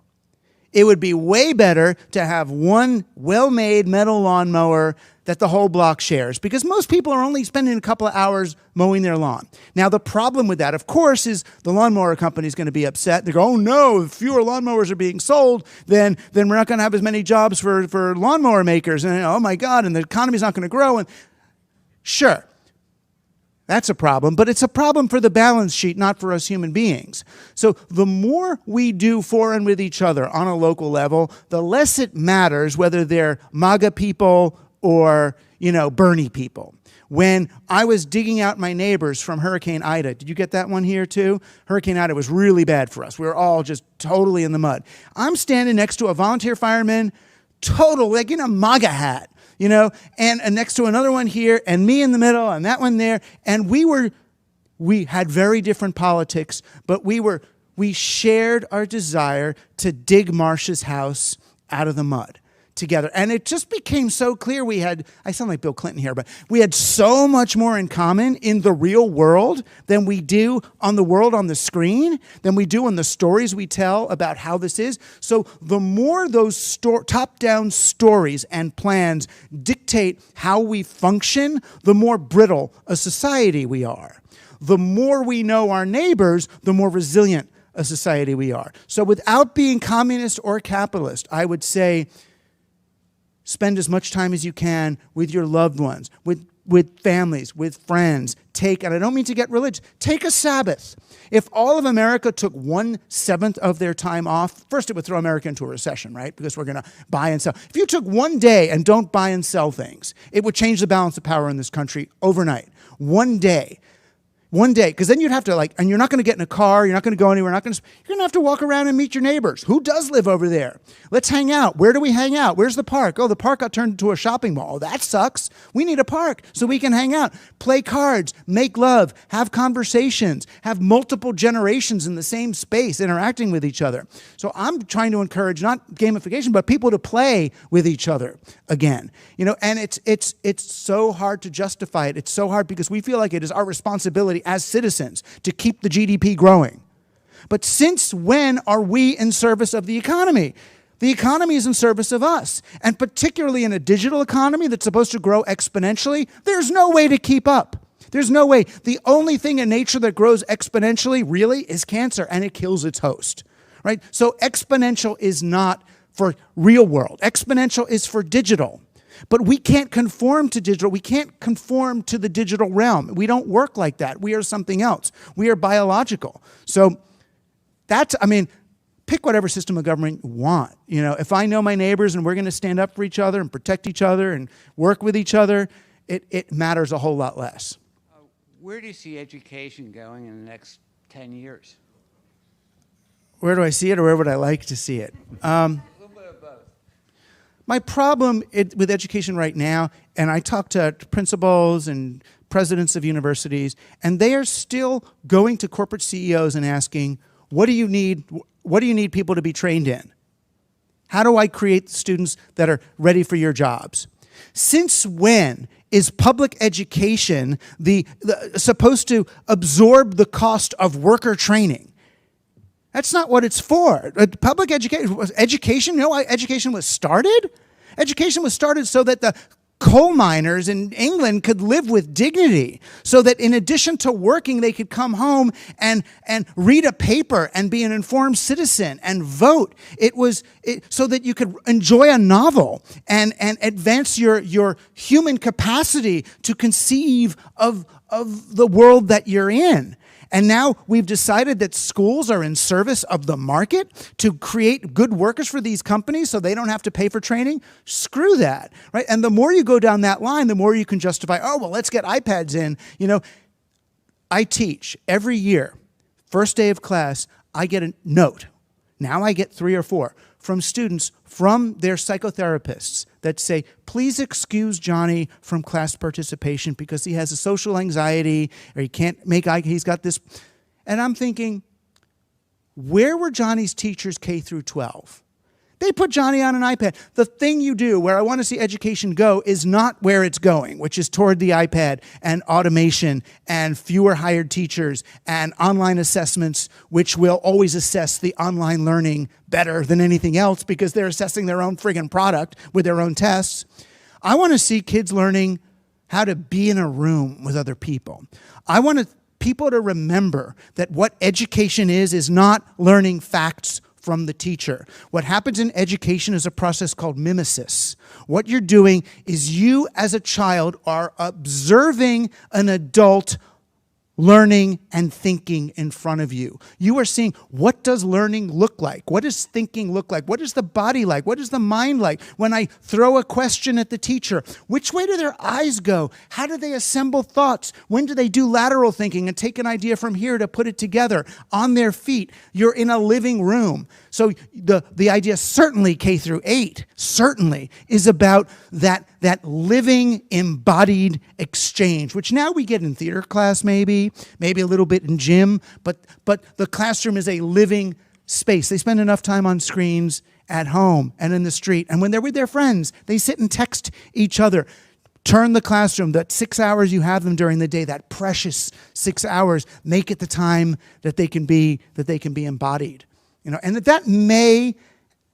It would be way better to have one well-made metal lawnmower that the whole block shares, because most people are only spending a couple of hours mowing their lawn. Now, the problem with that, of course, is the lawnmower company is going to be upset. They go, oh no, if fewer lawnmowers are being sold, then we're not going to have as many jobs for lawnmower makers. And oh my God, and the economy's not going to grow. And sure, that's a problem, but it's a problem for the balance sheet, not for us human beings. So the more we do for and with each other on a local level, the less it matters whether they're MAGA people or, Bernie people. When I was digging out my neighbors from Hurricane Ida, did you get that one here too? Hurricane Ida was really bad for us. We were all just totally in the mud. I'm standing next to a volunteer fireman, MAGA hat. And next to another one here, and me in the middle, and that one there. And we had very different politics, but we shared our desire to dig Marcia's house out of the mud together. And it just became so clear I sound like Bill Clinton here, but we had so much more in common in the real world than we do on the world on the screen, than we do in the stories we tell about how this is. So the more those top-down stories and plans dictate how we function, the more brittle a society we are. The more we know our neighbors, the more resilient a society we are. So without being communist or capitalist, I would say, spend as much time as you can with your loved ones, with families, with friends. And I don't mean to get religious, take a Sabbath. If all of America took 1/7 of their time off, first it would throw America into a recession, right? Because we're going to buy and sell. If you took one day and don't buy and sell things, it would change the balance of power in this country overnight. One day, because then you'd have to and you're not going to get in a car, you're not going to go anywhere, you're going to have to walk around and meet your neighbors. Who does live over there? Let's hang out. Where do we hang out? Where's the park? Oh, the park got turned into a shopping mall. Oh, that sucks. We need a park so we can hang out, play cards, make love, have conversations, have multiple generations in the same space interacting with each other. So I'm trying to encourage not gamification, but people to play with each other again. And it's so hard to justify it. It's so hard because we feel like it is our responsibility as citizens to keep the GDP growing. But since when are we in service of the economy? The economy is in service of us. And particularly in a digital economy that's supposed to grow exponentially, there's no way to keep up. There's no way. The only thing in nature that grows exponentially really is cancer, and it kills its host, right? So exponential is not for real world. Exponential is for digital. But we can't conform to digital. We can't conform to the digital realm. We don't work like that. We are something else. We are biological. So pick whatever system of government you want. If I know my neighbors and we're going to stand up for each other and protect each other and work with each other, it matters a whole lot less. Where do you see education going in the next 10 years? Where do I see it, or where would I like to see it? My problem with education right now, and I talk to principals and presidents of universities, and they are still going to corporate CEOs and asking, what do you need people to be trained in? How do I create students that are ready for your jobs? Since when is public education supposed to absorb the cost of worker training? That's not what it's for. Public education, you know why education was started? Education was started so that the coal miners in England could live with dignity, so that in addition to working, they could come home and read a paper and be an informed citizen and vote. It was so that you could enjoy a novel and advance your human capacity to conceive of the world that you're in. And now we've decided that schools are in service of the market to create good workers for these companies so they don't have to pay for training. Screw that, right? And the more you go down that line, the more you can justify, oh, well, let's get iPads in. I teach every year, first day of class, I get a note. Now I get 3 or 4 from students from their psychotherapists that say, please excuse Johnny from class participation because he has a social anxiety or he can't make eye, he's got this. And I'm thinking, where were Johnny's teachers K through 12? They put Johnny on an iPad. The thing you do where I want to see education go is not where it's going, which is toward the iPad and automation and fewer hired teachers and online assessments, which will always assess the online learning better than anything else because they're assessing their own friggin' product with their own tests. I want to see kids learning how to be in a room with other people. I want people to remember that what education is not learning facts from the teacher. What happens in education is a process called mimesis. What you're doing is you as a child are observing an adult learning and thinking in front of you. You are seeing, what does learning look like? What does thinking look like? What is the body like? What is the mind like? When I throw a question at the teacher, which way do their eyes go? How do they assemble thoughts? When do they do lateral thinking and take an idea from here to put it together on their feet? You're in a living room. So the idea, certainly K through 8, certainly is about that living embodied exchange, which now we get in theater class maybe a little bit in gym, but the classroom is a living space. They spend enough time on screens at home and in the street, and when they're with their friends, they sit and text each other. Turn the classroom, that 6 hours you have them during the day, that precious 6 hours, make it the time that they can be embodied. And that may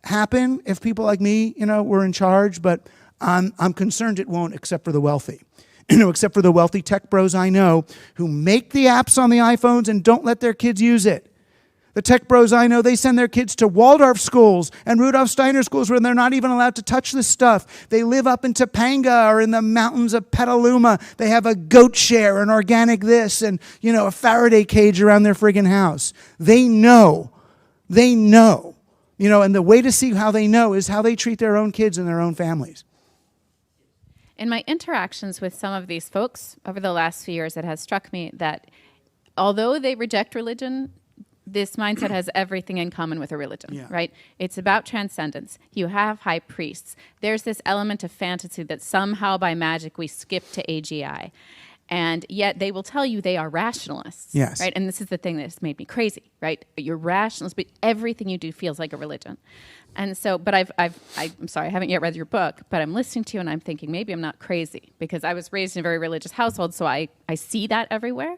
happen if people like me, were in charge, but I'm concerned it won't, except for the wealthy. Except for the wealthy tech bros I know who make the apps on the iPhones and don't let their kids use it. The tech bros I know, they send their kids to Waldorf schools and Rudolf Steiner schools where they're not even allowed to touch this stuff. They live up in Topanga or in the mountains of Petaluma. They have a goat share, an organic this, and, a Faraday cage around their friggin' house. They know. And the way to see how they know is how they treat their own kids and their own families. In my interactions with some of these folks over the last few years, it has struck me that although they reject religion, this mindset has everything in common with a religion, right? It's about transcendence. You have high priests. There's this element of fantasy that somehow by magic we skip to AGI. And yet they will tell you they are rationalists, right? And this is the thing that has made me crazy, right? You're rationalists, but everything you do feels like a religion. And so, but I'm sorry, I haven't yet read your book, but I'm listening to you and I'm thinking maybe I'm not crazy because I was raised in a very religious household, so I see that everywhere.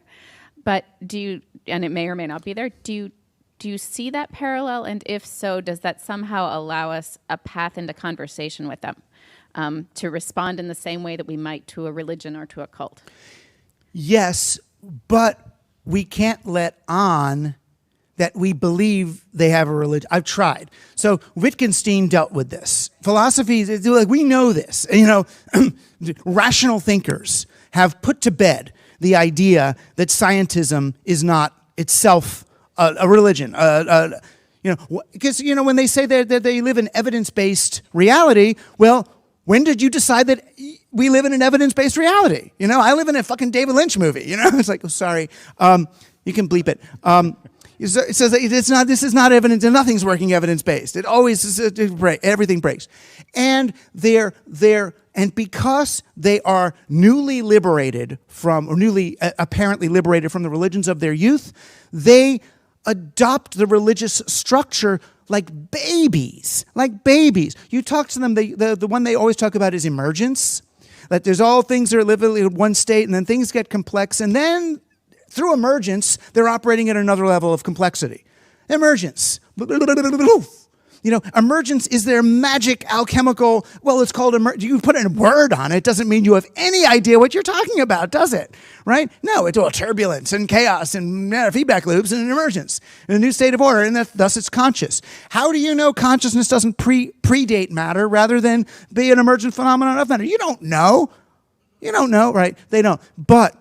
But and it may or may not be there, do you see that parallel? And if so, does that somehow allow us a path into conversation with them to respond in the same way that we might to a religion or to a cult? Yes, but we can't let on that we believe they have a religion. I've tried. So Wittgenstein dealt with this. Philosophy, we know this. Rational thinkers have put to bed the idea that scientism is not itself a religion. Because when they say that they live in evidence-based reality, well, when did you decide that we live in an evidence-based reality? I live in a fucking David Lynch movie. It's like, oh, sorry, you can bleep it. It says that this is not evidence, and nothing's working evidence-based. It always everything breaks, and because they are newly liberated from, or newly apparently liberated from the religions of their youth, they adopt the religious structure like babies. You talk to them, the one they always talk about is emergence. That there's all things that are living in one state, and then things get complex, and then through emergence, they're operating at another level of complexity. Emergence. Emergence is their magic alchemical, it's called emergence. You put a word on it, doesn't mean you have any idea what you're talking about, does it? Right? No, it's all turbulence and chaos and feedback loops and an emergence, and a new state of order, and thus it's conscious. How do you know consciousness doesn't predate matter rather than be an emergent phenomenon of matter? You don't know, right? They don't. But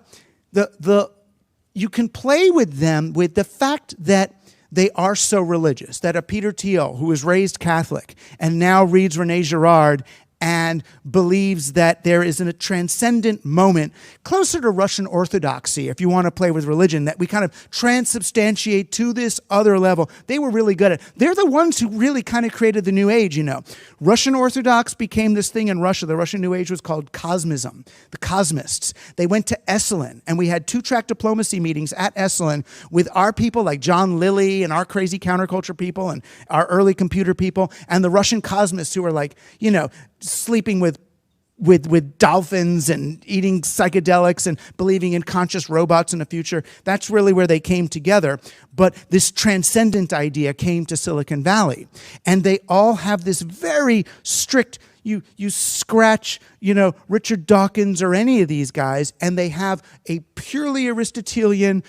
you can play with them with the fact that they are so religious, that a Peter Thiel, who was raised Catholic and now reads René Girard and believes that there is a transcendent moment closer to Russian Orthodoxy, if you want to play with religion, that we kind of transubstantiate to this other level. They were really good at it. They're the ones who really kind of created the New Age, you know. Russian Orthodox became this thing in Russia. The Russian New Age was called Cosmism, the Cosmists. They went to Esalen, and we had 2-track diplomacy meetings at Esalen with our people like John Lilly and our crazy counterculture people and our early computer people and the Russian Cosmists who were like, you know, sleeping with dolphins and eating psychedelics and believing in conscious robots in the future. That's really where they came together. But this transcendent idea came to Silicon Valley. And they all have this very strict, you scratch, you know, Richard Dawkins or any of these guys, and they have a purely Aristotelian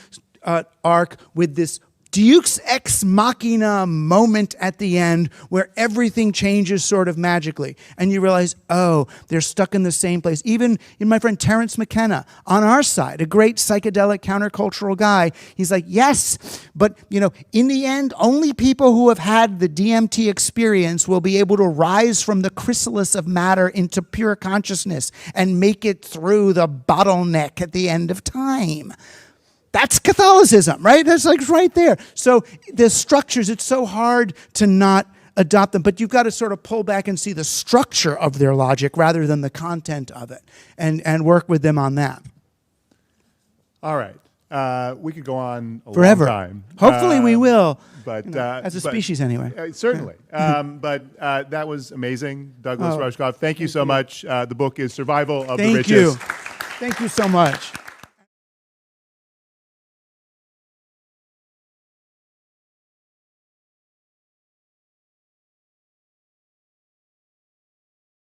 arc with this Deus ex machina moment at the end where everything changes sort of magically. And you realize, oh, they're stuck in the same place. Even in my friend Terence McKenna, on our side, a great psychedelic countercultural guy, he's like, yes, but, you know, in the end, only people who have had the DMT experience will be able to rise from the chrysalis of matter into pure consciousness and make it through the bottleneck at the end of time. That's Catholicism, right? That's like right there. So the structures, it's so hard to not adopt them, but you've got to sort of pull back and see the structure of their logic rather than the content of it and work with them on that. All right. We could go on a Forever. long time. Hopefully we will, But you know, as a species anyway. Certainly. But that was amazing, Douglas Rushkoff. Thank you so much. The book is Survival of the Thank Richest. you. Thank you so much.